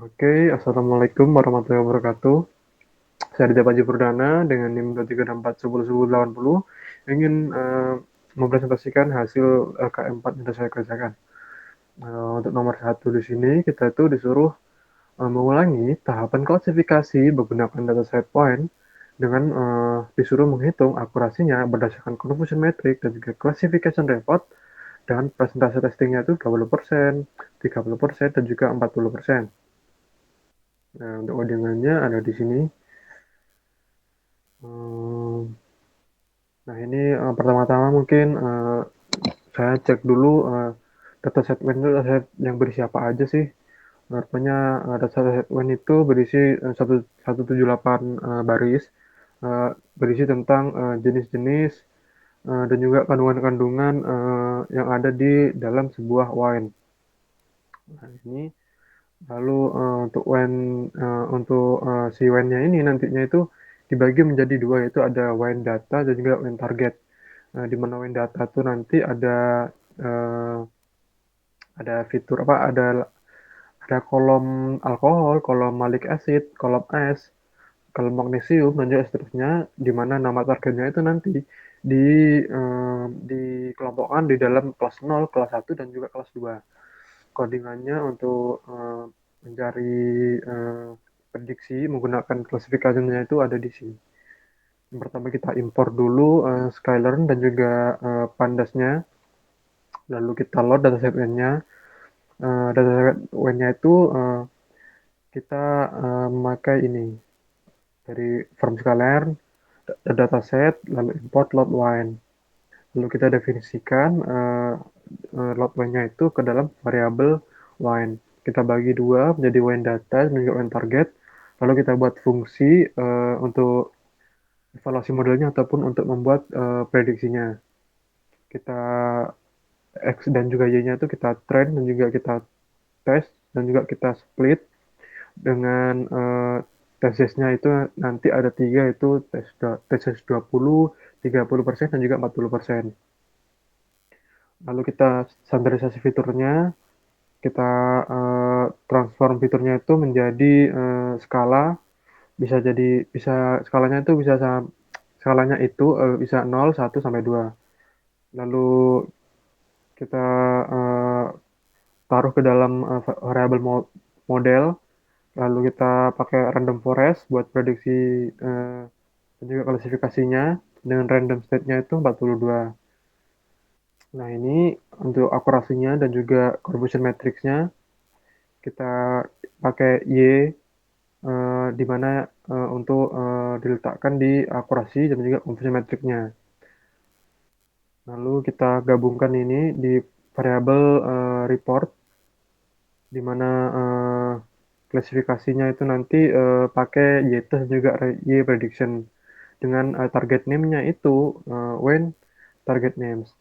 Oke, Assalamualaikum warahmatullahi wabarakatuh. Saya Ridha Panji Purdana dengan NIM 236410180 ingin mempresentasikan hasil LKM 4 yang sudah saya kerjakan. Untuk nomor 1 di sini kita itu disuruh mengulangi tahapan klasifikasi menggunakan data set point dengan disuruh menghitung akurasinya berdasarkan confusion metric dan juga classification report dengan presentasi testingnya itu 20%, 30%, dan juga 40%. Nah, untuk codingannya ada di sini. Nah, ini pertama-tama mungkin saya cek dulu dataset WEN itu dataset yang berisi apa aja sih. Rupanya dataset WEN itu berisi 178 baris, berisi tentang jenis-jenis dan juga kandungan-kandungan yang ada di dalam sebuah wine. Nah, ini lalu untuk wine si wine-nya ini nantinya itu dibagi menjadi dua, yaitu ada wine data dan juga wine target. Di mana wine data itu nanti eh, ada fitur apa ada kolom alkohol, kolom malic acid, kolom es, kolom magnesium dan juga seterusnya, di mana nama targetnya itu nanti di dikelompokkan di dalam kelas 0, kelas 1 dan juga kelas 2. Codingannya untuk mencari eh, prediksi menggunakan klasifikasinya itu ada di sini. Yang pertama kita import dulu Skylearn dan juga Pandasnya, lalu kita load dataset WEN-nya. Dataset WEN-nya itu kita memakai ini dari form Skylearn, dataset, lalu import load wine. Lalu kita definisikan load wine-nya itu ke dalam variabel wine. Kita bagi dua menjadi wine data dan juga wine target. Lalu kita buat fungsi untuk evaluasi modelnya ataupun untuk membuat prediksinya. Kita X dan juga Y-nya itu kita train dan juga kita tes dan juga kita split dengan tesisnya itu nanti ada tiga, itu tesis 20, 30% dan juga 40%. Lalu kita standarisasi fiturnya, kita transform fiturnya itu menjadi skala, bisa skalanya itu skalanya itu bisa 0, 1 sampai 2. Lalu kita uh, taruh ke dalam variabel model, lalu kita pakai random forest buat prediksi dan juga klasifikasinya dengan random state-nya itu 42. Nah, ini untuk akurasinya dan juga contribution matrix-nya kita pakai Y, di mana untuk diletakkan di akurasi dan juga contribution matrix-nya. Lalu kita gabungkan ini di variabel report, di mana klasifikasinya itu nanti pakai y-test juga y-prediction dengan target name-nya itu when target names.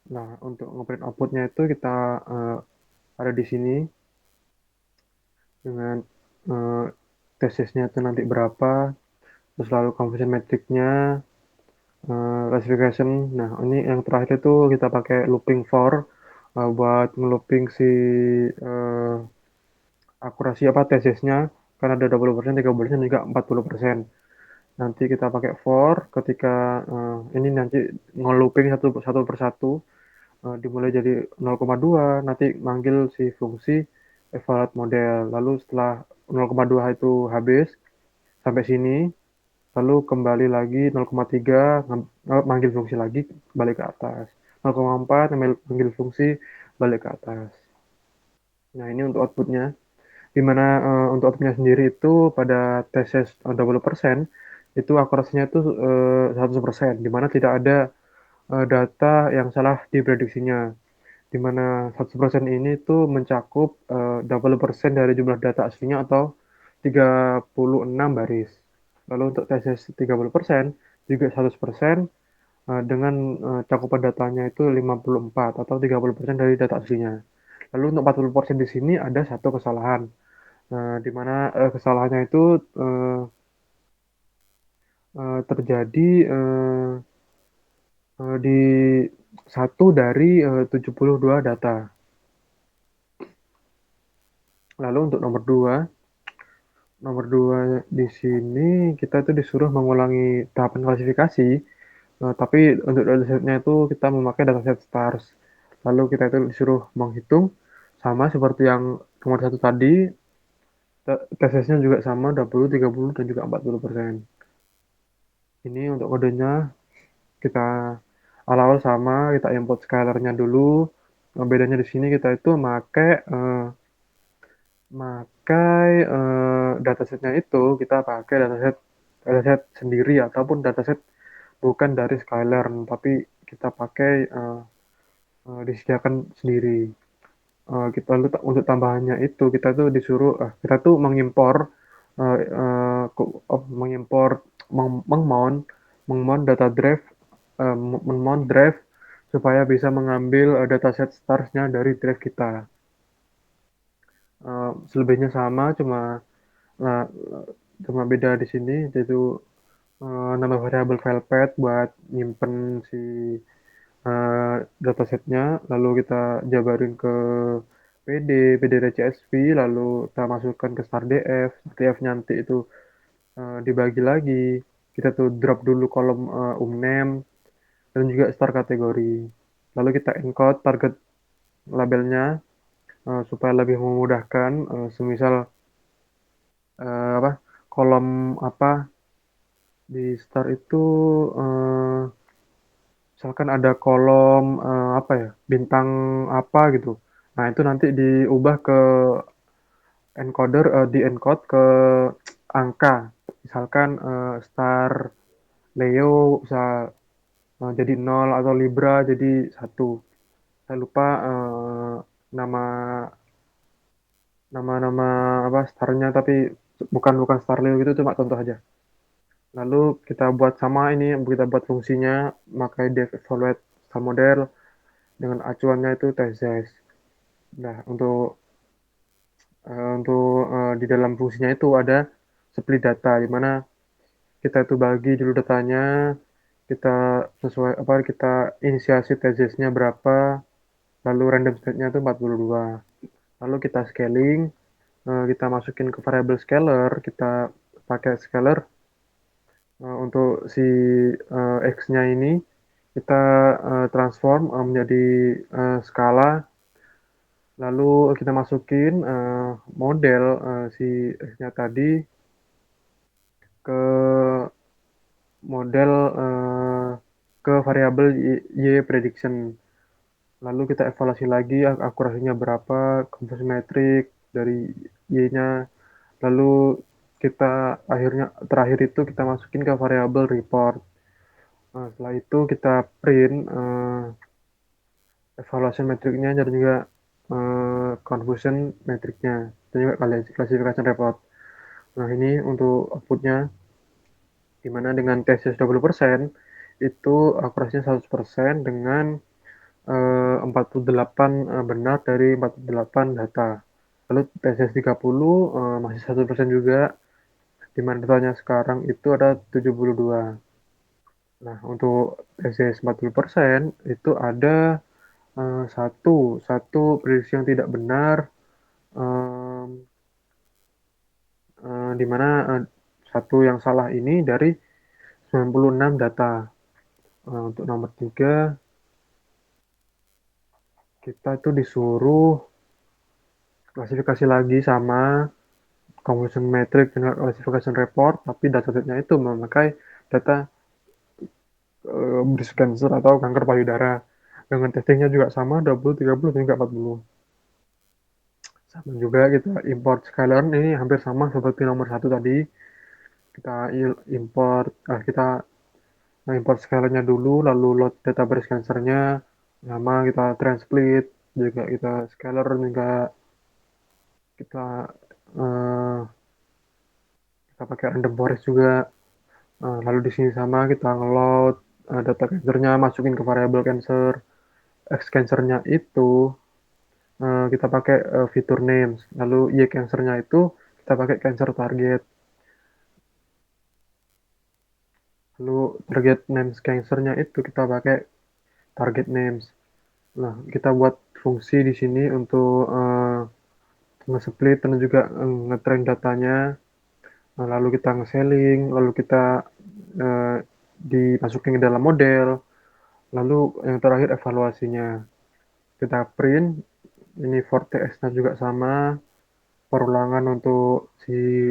Nah, untuk ngeprint output-nya itu kita ada di sini dengan uh, tesisnya itu nanti berapa, terus lalu conversion metric-nya, classification. Nah, ini yang terakhir itu kita pakai looping for buat ngelooping si uh, akurasi apa tesisnya, karena ada 20%, 30%, juga 40%. Nanti kita pakai for ketika ini nanti ngelooping satu satu persatu, dimulai jadi 0,2, nanti manggil si fungsi evaluate model. Lalu setelah 0,2 itu habis sampai sini, lalu kembali lagi 0,3, manggil fungsi lagi, balik ke atas. 0,4 manggil fungsi, balik ke atas. Nah, ini untuk outputnya. Di mana untuk outputnya sendiri itu pada tesis 20% itu akurasinya itu 100%, di mana tidak ada data yang salah di prediksinya, di mana 100% ini tuh mencakup 20% dari jumlah data aslinya atau 36 baris. Lalu untuk tesis 30% juga 100% dengan cakupan datanya itu 54 atau 30% dari data aslinya. Lalu untuk 40% di sini ada satu kesalahan, di mana kesalahannya itu uh, terjadi di satu dari 72 data. Lalu untuk nomor 2, Nomor dua di sini kita tuh disuruh mengulangi tahapan klasifikasi, tapi untuk datasetnya itu kita memakai dataset stars. Lalu kita itu disuruh menghitung sama seperti yang nomor satu tadi, tesnya juga sama 20, 30, dan juga 40%. Ini untuk kodenya kita awal-awal sama, kita import scalarnya dulu. Bedanya di sini kita itu datasetnya itu kita pakai dataset dataset sendiri ataupun dataset bukan dari Skylar, tapi kita pakai disediakan sendiri. Kita untuk tambahannya itu kita tuh disuruh kita tuh mengimpor uh, uh, mengimpor mengmount mengmount data drive mengmount drive supaya bisa mengambil dataset starsnya dari drive kita. Selebihnya sama, uh, cuma beda di sini yaitu nambah variabel file path buat nyimpen si datasetnya, lalu kita jabarin ke PD CSV, lalu kita masukkan ke stardf nanti itu dibagi lagi, kita tuh drop dulu kolom umname dan juga star kategori, lalu kita encode target labelnya supaya lebih memudahkan, semisal apa kolom apa di star itu eh, misalkan ada kolom apa ya bintang apa gitu, nah itu nanti diubah ke encoder, di encode ke angka, misalkan star Leo bisa jadi 0 atau Libra jadi 1. Saya lupa nama nama-nama apa starnya, tapi bukan bukan star Leo gitu, cuma contoh aja. Lalu kita buat sama ini, kita buat fungsinya, pakai def evaluate star model dengan acuannya itu thesis. Nah, di dalam fungsinya itu ada split data, di mana kita itu bagi dulu datanya, kita sesuai apa kita inisiasi thesisnya berapa, lalu random state-nya itu 42. Lalu kita scaling, kita masukin ke variable scalar, kita pakai scalar untuk si X-nya ini kita transform menjadi skala, lalu kita masukin model si X-nya tadi ke model ke variabel y prediction. Lalu kita evaluasi lagi akurasinya berapa, conversion metric dari y-nya. Lalu kita terakhir itu kita masukin ke variabel report. Nah, setelah itu kita print evaluation metriknya dan juga conversion metriknya dan juga classification report. Nah, ini untuk outputnya, dimana dengan thesis 20% itu akurasinya 100% dengan 48 benar dari 48 data. Lalu thesis 30 masih 100% juga, di mana datanya sekarang itu ada 72. Nah, untuk thesis 40% itu ada satu satu prediksi yang tidak benar, um, di mana satu yang salah ini dari 96 data. Untuk nomor 3 kita itu disuruh klasifikasi lagi sama conversion metric dengan classification report, tapi datasetnya itu memakai data breast cancer atau kanker payudara. Dengan testingnya juga sama 20, 30, dan juga 40. Sama juga kita import scalar ini hampir sama seperti nomor satu tadi. Kita kita import scalarnya dulu, lalu load data breast cancernya, sama kita transplit, juga kita scalar, juga kita uh, kita pakai random forest juga. Lalu di sini sama kita ngeload data cancernya, masukin ke variable cancer. X cancernya itu kita pakai fitur names. Lalu Y cancernya itu kita pakai cancer target. Lalu target names cancernya itu kita pakai target names. Nah, kita buat fungsi di sini untuk nge-split dan juga nge-train datanya. lalu kita nge-selling, lalu kita eh, dimasukin ke dalam model, lalu yang terakhir evaluasinya. Kita print, ini for TS-nya juga sama, perulangan untuk si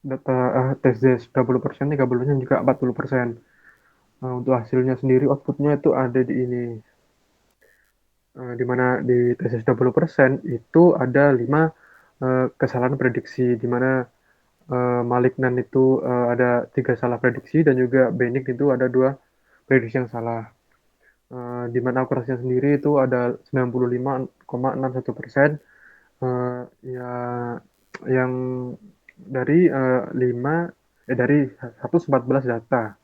data tes 30%, 30% juga 40%. Nah, untuk hasilnya sendiri, outputnya itu ada di ini. Di mana di tesis 20% itu ada 5 kesalahan prediksi, di mana malignan itu ada 3 salah prediksi dan juga benign itu ada 2 prediksi yang salah. Di mana akurasinya sendiri itu ada 95,61%, ya yang dari dari 114 data.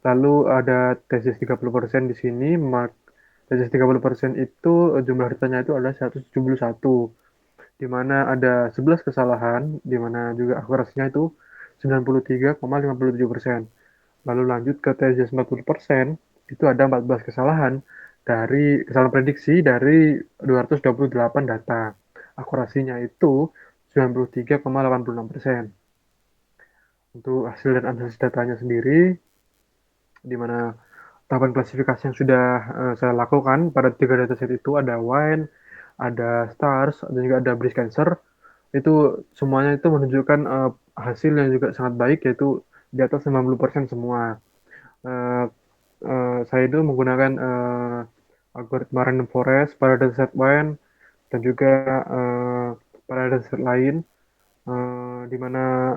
Lalu ada tesis 30% di sini, tesis 30% itu jumlah datanya itu adalah 171, di mana ada 11 kesalahan, di mana juga akurasinya itu 93,57%. Lalu lanjut ke tesis 40%, itu ada 14 kesalahan dari kesalahan prediksi dari 228 data. Akurasinya itu 93,86%. Untuk hasil dan analisis datanya sendiri, di mana tahapan klasifikasi yang sudah saya lakukan pada 3 dataset itu ada wine, ada stars, dan juga ada breast cancer. Itu semuanya itu menunjukkan hasil yang juga sangat baik, yaitu di atas 90% semua. Eh, saya itu menggunakan algoritma random forest pada dataset wine dan juga pada dataset lain, di mana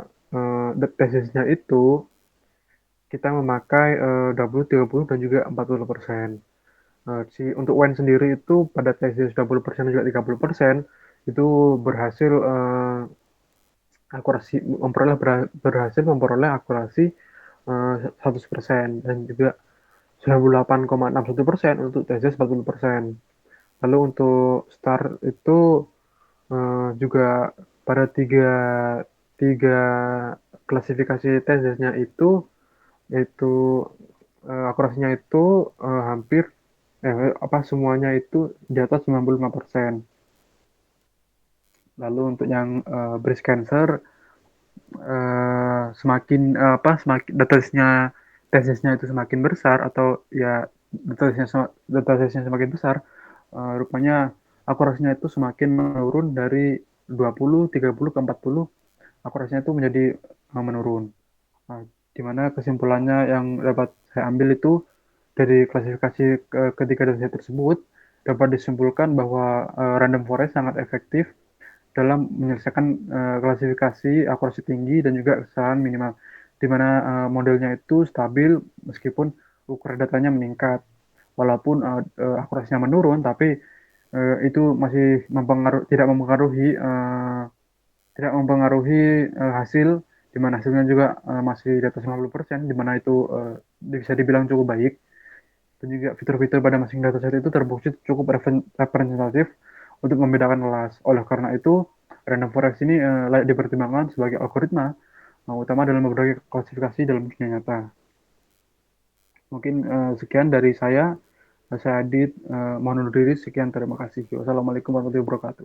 tesisnya itu kita memakai W 30 dan juga 40%. Untuk wine sendiri itu pada tesis 20% dan juga 30% itu berhasil berhasil memperoleh akurasi 100% dan juga 98,61% untuk tesis 40%. Lalu untuk star itu juga pada tiga klasifikasi tesisnya itu, yaitu akurasinya itu hampir semuanya itu di atas 95%. Lalu untuk yang breast cancer, semakin tesisnya itu semakin besar, atau ya datasnya semakin besar, rupanya akurasinya itu semakin menurun dari 20, 30 ke 40, akurasinya itu menjadi menurun. Nah, di mana kesimpulannya yang dapat saya ambil itu dari klasifikasi ketiga data tersebut dapat disimpulkan bahwa random forest sangat efektif dalam menyelesaikan klasifikasi akurasi tinggi dan juga kesalahan minimal, di mana modelnya itu stabil meskipun ukuran datanya meningkat. Walaupun akurasinya menurun, tapi itu masih tidak mempengaruhi hasil, di mana hasilnya juga masih di atas 50%, di mana itu bisa dibilang cukup baik. Dan juga fitur-fitur pada masing dataset itu terbukti cukup representatif untuk membedakan kelas. Oleh karena itu, random forest ini layak dipertimbangkan sebagai algoritma utama dalam berbagai klasifikasi dalam dunia nyata. Mungkin sekian dari saya. Saya Adit, mohon undur diri. Sekian, terima kasih. Wassalamualaikum warahmatullahi wabarakatuh.